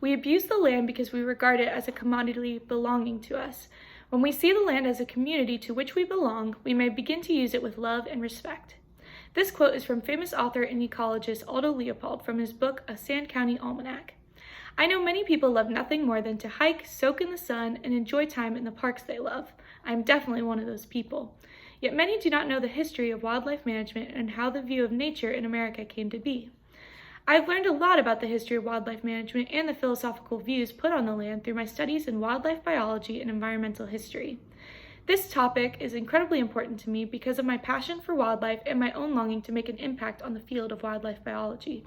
We abuse the land because we regard it as a commodity belonging to us. When we see the land as a community to which we belong, we may begin to use it with love and respect. This quote is from famous author and ecologist Aldo Leopold from his book, A Sand County Almanac. I know many people love nothing more than to hike, soak in the sun, and enjoy time in the parks they love. I am definitely one of those people. Yet many do not know the history of wildlife management and how the view of nature in America came to be. I've learned a lot about the history of wildlife management and the philosophical views put on the land through my studies in wildlife biology and environmental history. This topic is incredibly important to me because of my passion for wildlife and my own longing to make an impact on the field of wildlife biology.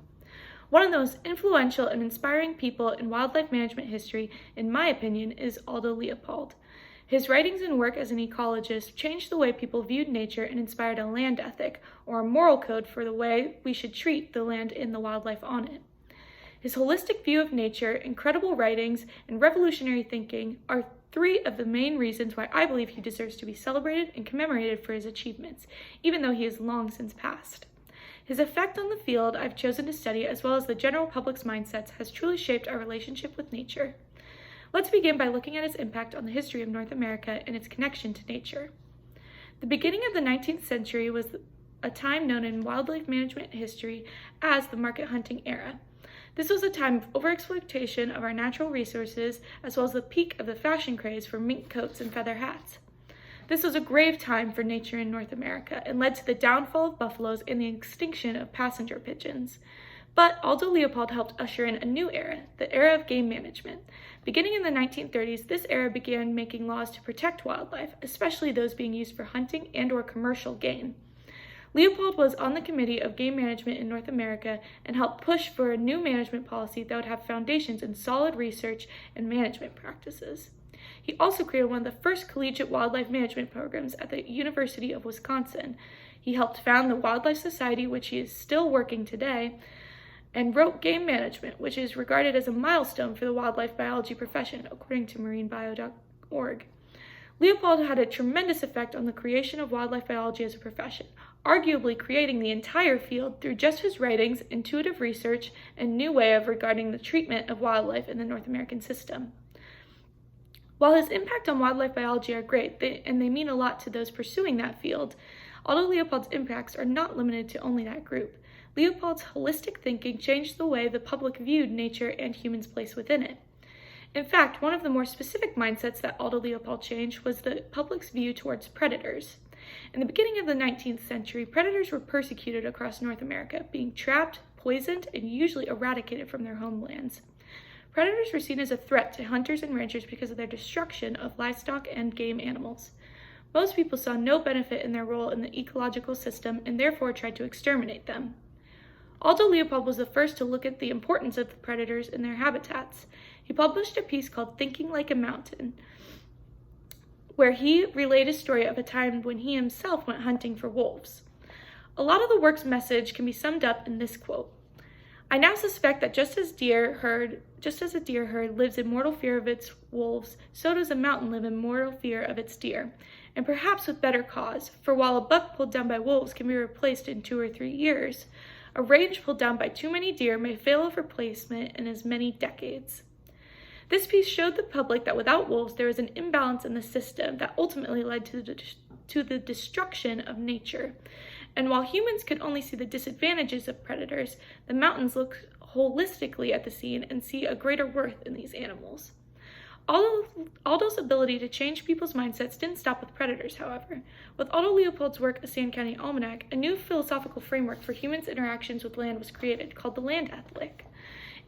One of the most influential and inspiring people in wildlife management history, in my opinion, is Aldo Leopold. His writings and work as an ecologist changed the way people viewed nature and inspired a land ethic, or a moral code for the way we should treat the land and the wildlife on it. His holistic view of nature, incredible writings, and revolutionary thinking are three of the main reasons why I believe he deserves to be celebrated and commemorated for his achievements, even though he is long since passed. His effect on the field I've chosen to study, as well as the general public's mindsets, has truly shaped our relationship with nature. Let's begin by looking at his impact on the history of North America and its connection to nature. The beginning of the 19th century was a time known in wildlife management history as the market hunting era. This was a time of overexploitation of our natural resources, as well as the peak of the fashion craze for mink coats and feather hats. This was a grave time for nature in North America and led to the downfall of buffaloes and the extinction of passenger pigeons. But Aldo Leopold helped usher in a new era, the era of game management. Beginning in the 1930s, this era began making laws to protect wildlife, especially those being used for hunting and/or commercial gain. Leopold was on the Committee of Game Management in North America and helped push for a new management policy that would have foundations in solid research and management practices. He also created one of the first collegiate wildlife management programs at the University of Wisconsin. He helped found the Wildlife Society, which he is still working today, and wrote Game Management, which is regarded as a milestone for the wildlife biology profession, according to marinebio.org. Leopold had a tremendous effect on the creation of wildlife biology as a profession, arguably creating the entire field through just his writings, intuitive research, and new way of regarding the treatment of wildlife in the North American system. While his impact on wildlife biology are great, and they mean a lot to those pursuing that field, Aldo Leopold's impacts are not limited to only that group. Leopold's holistic thinking changed the way the public viewed nature and humans' place within it. In fact, one of the more specific mindsets that Aldo Leopold changed was the public's view towards predators. In the beginning of the 19th century, predators were persecuted across North America, being trapped, poisoned, and usually eradicated from their homelands. Predators were seen as a threat to hunters and ranchers because of their destruction of livestock and game animals. Most people saw no benefit in their role in the ecological system and therefore tried to exterminate them. Aldo Leopold was the first to look at the importance of the predators in their habitats. He published a piece called Thinking Like a Mountain, where he relayed a story of a time when he himself went hunting for wolves. A lot of the work's message can be summed up in this quote. I now suspect that just as a deer herd lives in mortal fear of its wolves, so does a mountain live in mortal fear of its deer, and perhaps with better cause, for while a buck pulled down by wolves can be replaced in 2 or 3 years, a range pulled down by too many deer may fail of replacement in as many decades. This piece showed the public that without wolves, there was an imbalance in the system that ultimately led to the destruction of nature. And while humans could only see the disadvantages of predators, the mountains look holistically at the scene and see a greater worth in these animals. Aldo's ability to change people's mindsets didn't stop with predators, however. With Aldo Leopold's work, A Sand County Almanac, a new philosophical framework for humans' interactions with land was created, called the land ethic.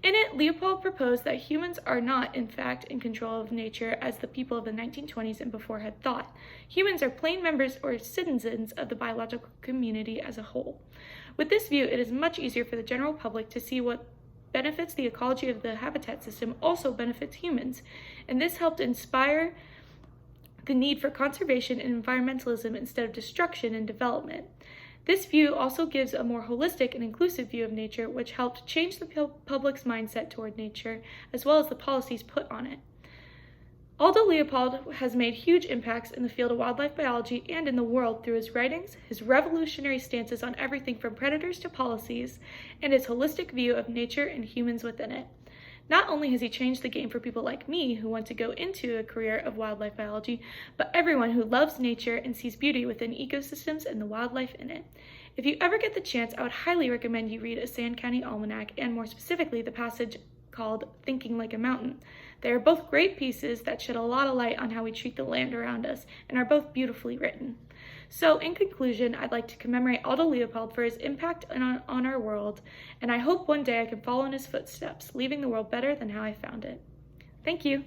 In it, Leopold proposed that humans are not, in fact, in control of nature as the people of the 1920s and before had thought. Humans are plain members or citizens of the biological community as a whole. With this view, it is much easier for the general public to see what benefits the ecology of the habitat system also benefits humans, and this helped inspire the need for conservation and environmentalism instead of destruction and development. This view also gives a more holistic and inclusive view of nature, which helped change the public's mindset toward nature, as well as the policies put on it. Aldo Leopold has made huge impacts in the field of wildlife biology and in the world through his writings, his revolutionary stances on everything from predators to policies, and his holistic view of nature and humans within it. Not only has he changed the game for people like me who want to go into a career of wildlife biology, but everyone who loves nature and sees beauty within ecosystems and the wildlife in it. If you ever get the chance, I would highly recommend you read a Sand County Almanac, and more specifically the passage called Thinking Like a Mountain. They are both great pieces that shed a lot of light on how we treat the land around us and are both beautifully written. So in conclusion, I'd like to commemorate Aldo Leopold for his impact on our world, and I hope one day I can follow in his footsteps, leaving the world better than how I found it. Thank you.